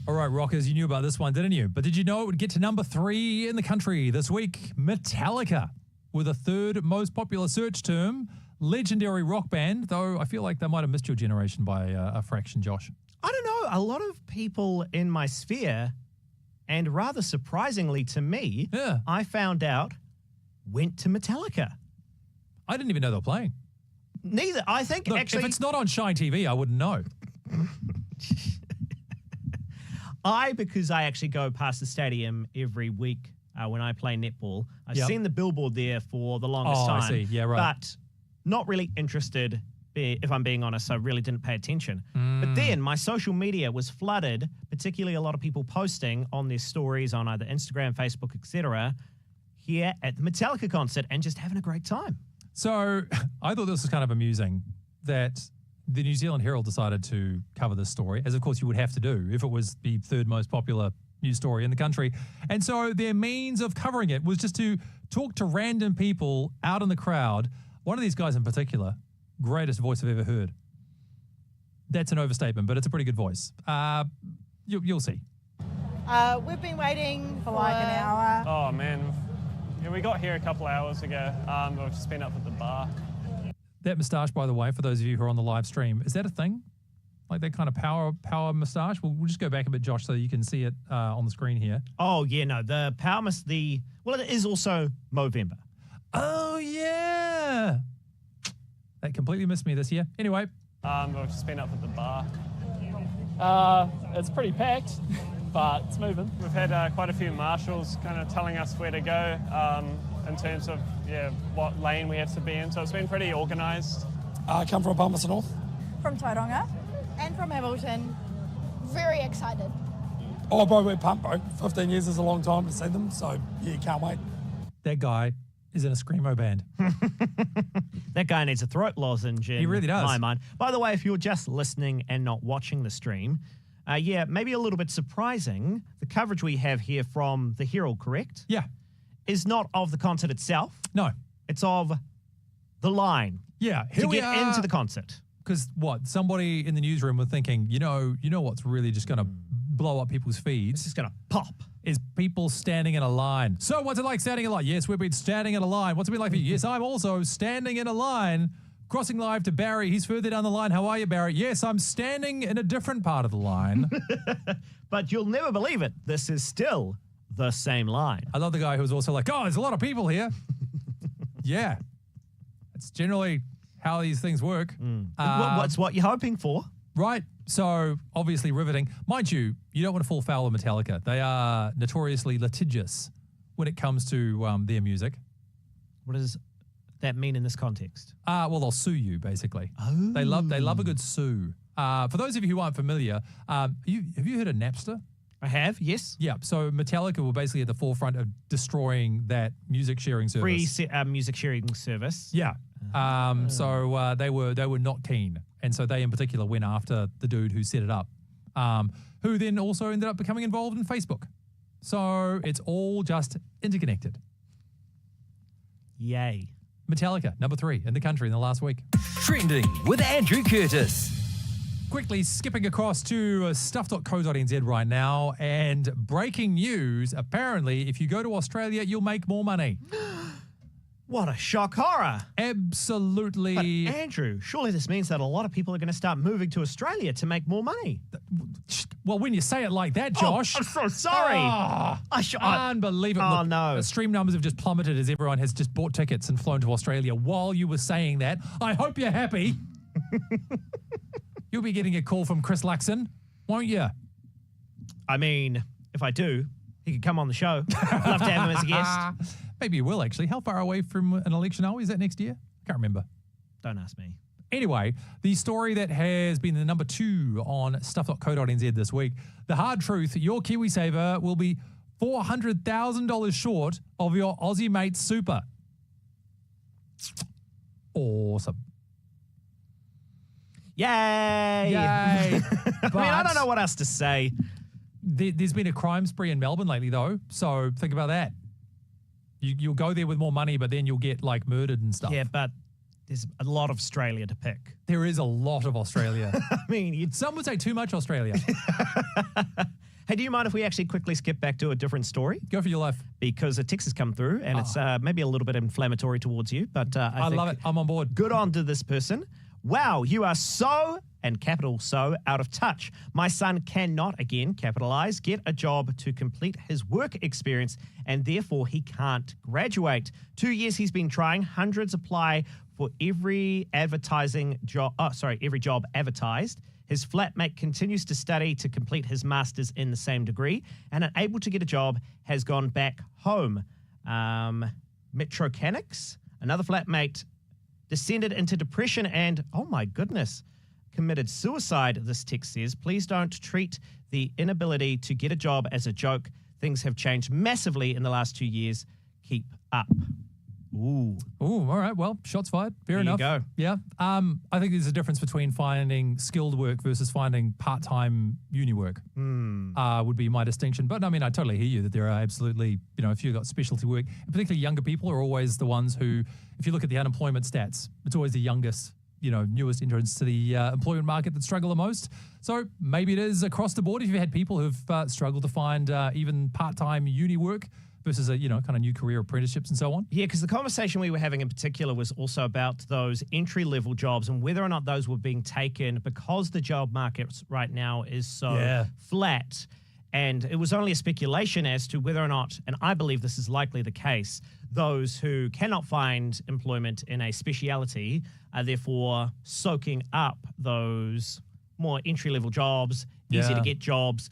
All right, rockers, you knew about this one, didn't you? But did you know it would get to number 3 in the country this week? Metallica, with a third most popular search term, legendary rock band, though I feel like they might have missed your generation by a fraction, Josh. I don't know. A lot of people in my sphere, and rather surprisingly to me, I found out, went to Metallica. I didn't even know they were playing. Neither. I think Look, actually, if it's not on Shine TV, I wouldn't know. Because I actually go past the stadium every week when I play netball. I've seen the billboard there for the longest time. I see. Yeah, right. But not really interested, if I'm being honest. I really didn't pay attention. But then my social media was flooded, particularly a lot of people posting on their stories on either Instagram, Facebook, etc., here at the Metallica concert and just having a great time. So I thought this was kind of amusing that the New Zealand Herald decided to cover this story, as of course you would have to do if it was the third most popular news story in the country. And so their means of covering it was just to talk to random people out in the crowd. One of these guys in particular, greatest voice I've ever heard. That's an overstatement, but it's a pretty good voice. You'll see. We've been waiting for like an hour. Oh man, Yeah, we got here a couple hours ago. We've just been up at the bar. That moustache, by the way, for those of you who are on the live stream, is that a thing? Like that kind of power moustache? We'll just go back a bit, Josh, so you can see it on the screen here. Oh, yeah, no, the power well, it is also Movember. Oh, yeah. That completely missed me this year. Anyway. We've just been up at the bar. It's pretty packed, but it's moving. We've had quite a few marshals kind of telling us where to go in terms of what lane we have to be in. So it's been pretty organised. I come from Palmerston North. From Tauranga. And from Hamilton. Very excited. Oh, bro, we're pumped, bro. 15 years is a long time to see them, so yeah, can't wait. That guy is in a screamo band. That guy needs a throat lozenge in He really does. my mind. By the way, if you're just listening and not watching the stream, maybe a little bit surprising, the coverage we have here from the Herald, correct? Yeah. Is not of the concert itself. No. It's of the line. Yeah. To get into the concert. Because somebody in the newsroom was thinking, you know what's really just going to blow up people's feeds? It's just going to pop. Is people standing in a line. So what's it like standing in a line? Yes, we've been standing in a line. What's it been like for you? Yes, I'm also standing in a line. Crossing live to Barry. He's further down the line. How are you, Barry? Yes, I'm standing in a different part of the line. But you'll never believe it. This is still the same line. I love the guy who's also like, there's a lot of people here. Yeah. It's generally how these things work. What's what you're hoping for? Right. So obviously riveting. Mind you, you don't want to fall foul of Metallica. They are notoriously litigious when it comes to their music. What does that mean in this context? Well, they'll sue you, basically. Oh. They love a good sue. For those of you who aren't familiar, have you heard of Napster? I have, yes. Yeah, so Metallica were basically at the forefront of destroying that music sharing service. Free music sharing service. Yeah. So they were not keen. And so they in particular went after the dude who set it up, who then also ended up becoming involved in Facebook. So it's all just interconnected. Yay. Metallica, number 3 in the country in the last week. Trending with Andrew Curtis. Quickly skipping across to stuff.co.nz right now, and breaking news, apparently if you go to Australia, you'll make more money. What a shock horror. Absolutely. But Andrew, surely this means that a lot of people are going to start moving to Australia to make more money. Well, when you say it like that, Josh. Oh, I'm so sorry. Unbelievable. Oh, Look, no. The stream numbers have just plummeted as everyone has just bought tickets and flown to Australia. While you were saying that, I hope you're happy. You'll be getting a call from Chris Luxon, won't you? I mean, if I do, he could come on the show. I'd love to have him as a guest. Maybe you will, actually. How far away from an election are we? Is that next year? I can't remember. Don't ask me. Anyway, the story that has been the number 2 on stuff.co.nz this week, the hard truth, your KiwiSaver will be $400,000 short of your Aussie Mate Super. Awesome. Yay! Yay! I mean, I don't know what else to say. There's been a crime spree in Melbourne lately, though, so think about that. You'll go there with more money, but then you'll get, like, murdered and stuff. Yeah, but there's a lot of Australia to pick. There is a lot of Australia. I mean, some would say too much Australia. Hey, do you mind if we actually quickly skip back to a different story? Go for your life. Because a text has come through, and it's maybe a little bit inflammatory towards you, but I think love it. I'm on board. Good on to this person. Wow, you are so, and capital so, out of touch. My son cannot, again, capitalize, get a job to complete his work experience, and therefore he can't graduate. 2 years he's been trying, hundreds apply for every job advertised. His flatmate continues to study to complete his master's in the same degree, and unable to get a job, has gone back home. Metrocanics, another flatmate, descended into depression and, oh my goodness, committed suicide, this text says. Please don't treat the inability to get a job as a joke. Things have changed massively in the last 2 years. Keep up. Ooh. Ooh, all right. Well, shots fired. Fair enough. There you go. Yeah. I think there's a difference between finding skilled work versus finding part-time uni work. Would be my distinction. But I mean, I totally hear you that there are absolutely, if you've got specialty work, and particularly younger people are always the ones who, if you look at the unemployment stats, it's always the youngest, newest entrants to the employment market that struggle the most. So maybe it is across the board. If you've had people who've struggled to find even part-time uni work, versus a, kind of new career apprenticeships and so on? Yeah, because the conversation we were having in particular was also about those entry-level jobs and whether or not those were being taken because the job market right now is so flat. And it was only a speculation as to whether or not, and I believe this is likely the case, those who cannot find employment in a speciality are therefore soaking up those more entry-level jobs, easy to get jobs.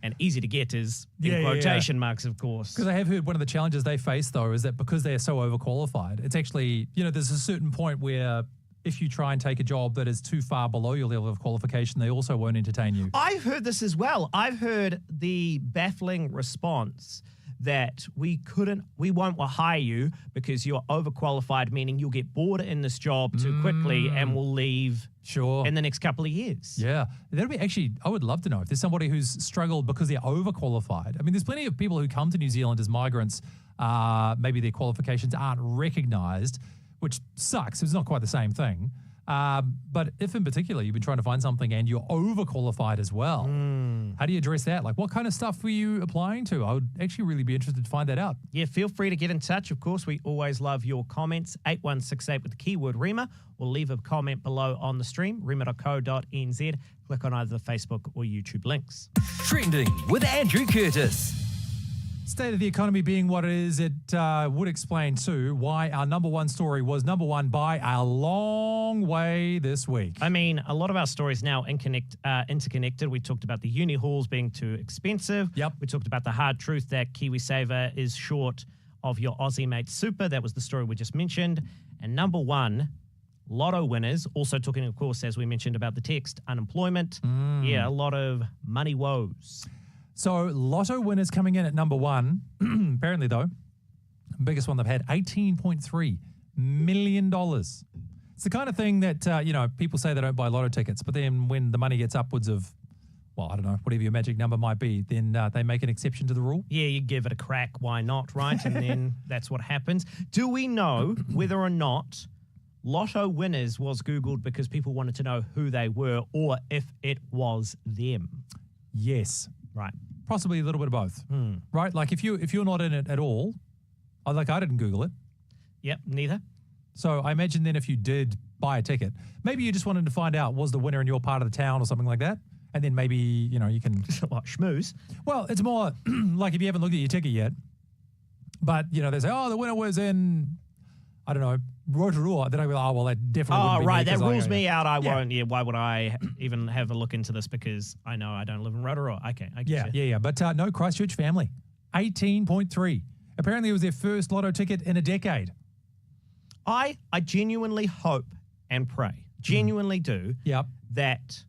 And easy to get is in quotation marks, of course. Because I have heard one of the challenges they face, though, is that because they are so overqualified, it's actually, there's a certain point where if you try and take a job that is too far below your level of qualification, they also won't entertain you. I've heard this as well. I've heard the baffling response that we won't hire you because you're overqualified, meaning you'll get bored in this job too quickly and will leave in the next couple of years. Yeah. That'd be actually, I would love to know if there's somebody who's struggled because they're overqualified. I mean, there's plenty of people who come to New Zealand as migrants, maybe their qualifications aren't recognized, which sucks. It's not quite the same thing. But if in particular you've been trying to find something and you're overqualified as well, how do you address that? Like, what kind of stuff were you applying to? I would actually really be interested to find that out. Yeah, feel free to get in touch. Of course, we always love your comments. 8168 with the keyword REMA, or leave a comment below on the stream, rema.co.nz. Click on either the Facebook or YouTube links. Trending with Andrew Curtis. State of the economy being what it is, it would explain too why our number one story was number one by a long way this week. I mean, a lot of our stories now interconnected. We talked about the uni halls being too expensive. Yep. We talked about the hard truth that KiwiSaver is short of your Aussie Mate Super. That was the story we just mentioned. And number one, lotto winners. Also talking, of course, as we mentioned about the text, unemployment. Yeah, a lot of money woes. So lotto winners coming in at number one, apparently though, biggest one they've had, $18.3 million. It's the kind of thing that, people say they don't buy lotto tickets, but then when the money gets upwards of, well, I don't know, whatever your magic number might be, then they make an exception to the rule. Yeah, you give it a crack, why not, right? And then that's what happens. Do we know whether or not lotto winners was Googled because people wanted to know who they were or if it was them? Yes. Right. Possibly a little bit of both. Right? Like if you're not in it at all, I didn't Google it. Yep, neither. So I imagine then if you did buy a ticket, maybe you just wanted to find out was the winner in your part of the town or something like that. And then maybe, you can... What, schmooze? Well, it's more like if you haven't looked at your ticket yet, but, they say, the winner was in, I don't know, Aotearoa. Then I go, well, that definitely wouldn't be me, that rules me out. I won't. Yeah, why would I even have a look into this? Because I know I don't live in Aotearoa. Okay, I get you. Yeah. But no, Christchurch family, 18.3. Apparently it was their first lotto ticket in a decade. I genuinely hope and pray, genuinely do, that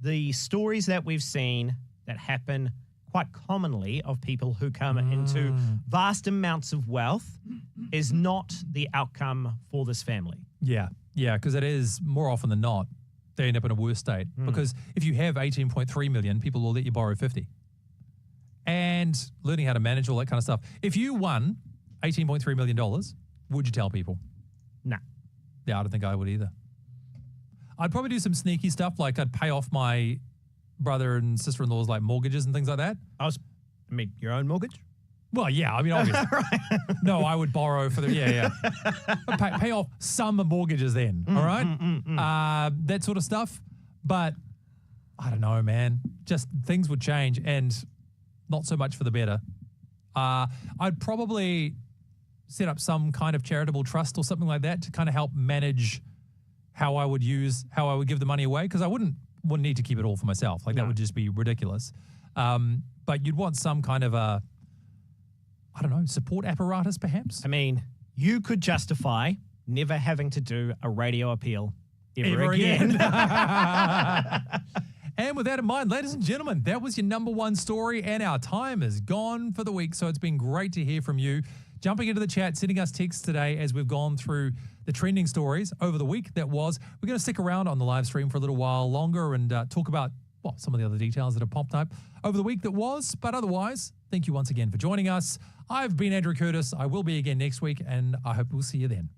the stories that we've seen that happen quite commonly of people who come into vast amounts of wealth is not the outcome for this family. Yeah, because it is more often than not, they end up in a worse state. Because if you have 18.3 million, people will let you borrow 50. And learning how to manage all that kind of stuff. If you won $18.3 million, would you tell people? Nah. Yeah, I don't think I would either. I'd probably do some sneaky stuff, like I'd pay off my brother and sister-in-law's like mortgages and things like that. Your own mortgage? Well, yeah, obviously. No, I would borrow for pay off some mortgages then, all right? That sort of stuff. But I don't know, man. Just things would change and not so much for the better. I'd probably set up some kind of charitable trust or something like that to kind of help manage how I would give the money away, because I wouldn't need to keep it all for myself. That would just be ridiculous. But you'd want some kind of a, I don't know, support apparatus perhaps? I mean, you could justify never having to do a radio appeal ever again. And with that in mind, ladies and gentlemen, that was your number one story, and our time is gone for the week. So it's been great to hear from you. Jumping into the chat, sending us texts today as we've gone through the trending stories over the week that was. We're going to stick around on the live stream for a little while longer and talk about, some of the other details that have popped up over the week that was. But otherwise, thank you once again for joining us. I've been Andrew Curtis. I will be again next week, and I hope we'll see you then.